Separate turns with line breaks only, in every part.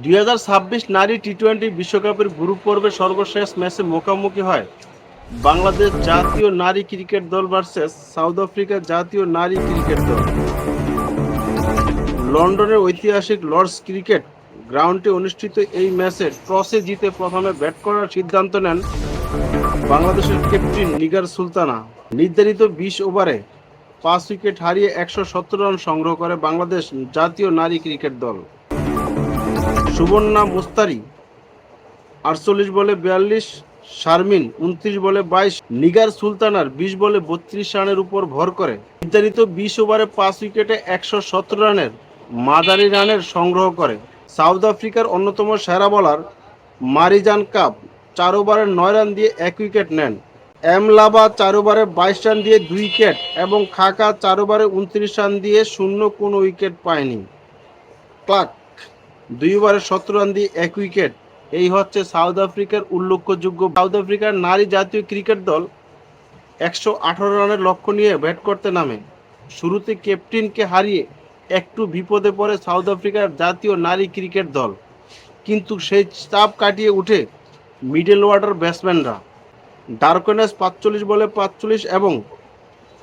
2026 নারী টি-20 বিশ্বকাপের গ্রুপ পর্বের সর্বশেষ ম্যাচে মুখোমুখি হয় বাংলাদেশ জাতীয় নারী ক্রিকেট দল ভার্সেস সাউথ আফ্রিকা জাতীয় নারী ক্রিকেট দল। লন্ডনের ঐতিহাসিক লর্ডস ক্রিকেট গ্রাউন্ডে অনুষ্ঠিত এই ম্যাচে টসে জিতে প্রথমে ব্যাট করার সিদ্ধান্ত নেন বাংলাদেশের ক্যাপ্টেন নিগার সুলতানা। নির্ধারিত 20 ওভারে 5 উইকেট হারিয়ে 117 রান সংগ্রহ করে বাংলাদেশ জাতীয় নারী ক্রিকেট দল। সুবর্ণা মুস্তারি 48 বলে 42, শারমিন 29 বলে 22, নিগার সুলতানার 20 বলে 32 রানের উপর ভর করে নির্ধারিত 20 ওভারে 5 উইকেটে 117 রানের মাঝারি রানের সংগ্রহ করে। সাউথ আফ্রিকার অন্যতম সেরা বোলার মারিজান কাপ 4 ওভারে 9 রান দিয়ে 1 উইকেট নেন। এমলাবা 4 ওভারে 22 রান দিয়ে 2 উইকেট এবং খাকা 4 ওভারে 29 রান দিয়ে শূন্য কোনো উইকেট পায়নি। ক্লার্ক 2 ওভারে 17 রান দিয়ে 1 উইকেট। এই হচ্ছে সাউথ আফ্রিকার উল্লেখযোগ্য। সাউথ আফ্রিকার নারী জাতীয় ক্রিকেট দল 118 রানের লক্ষ্য নিয়ে ব্যাট করতে নামে। শুরুতে ক্যাপ্টেনকে হারিয়ে একটু বিপদে পড়ে সাউথ আফ্রিকার জাতীয় নারী ক্রিকেট দল, কিন্তু সেই চাপ কাটিয়ে উঠে মিডল অর্ডার ব্যাটসম্যানরা। ডারকনেস 45 বলে 45 এবং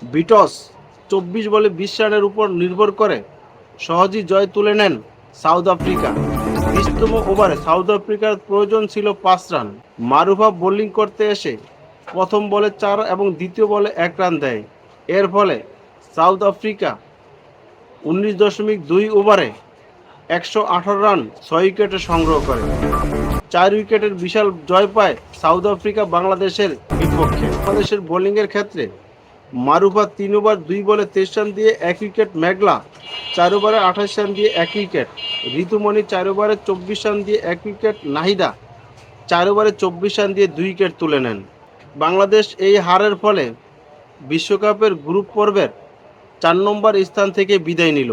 বিটস 24 বলে 20 রানের উপর নির্ভর করে সহজেই জয় তুলে নেন সাউথ আফ্রিকা। 20তম ওভারে সাউথ আফ্রিকার প্রয়োজন ছিল 5 রান। মারুফা বোলিং করতে এসে প্রথম বলে 4 এবং দ্বিতীয় বলে 1 রান দেয়। এর ফলে সাউথ আফ্রিকা 19.2 ওভারে 118 রান 6 উইকেটে সংগ্রহ করে 4 উইকেটের বিশাল জয় পায় সাউথ আফ্রিকা বাংলাদেশের বিপক্ষে। বাংলাদেশের বোলিংয়ের ক্ষেত্রে মারুফা 3 ওভার 2 বলে 23 রান দিয়ে 1 উইকেট, মেঘলা 4 ওভারে 28 রান দিয়ে 1 উইকেট, ঋতুমণি 4 ওভারে 24 রান দিয়ে 1 উইকেট, নাহিদা 4 ওভারে 24 রান দিয়ে 2 উইকেট তুলে নেন। বাংলাদেশ এই হারের ফলে বিশ্বকাপের গ্রুপ পর্বের 4 নম্বর স্থান থেকে বিদায় নিল।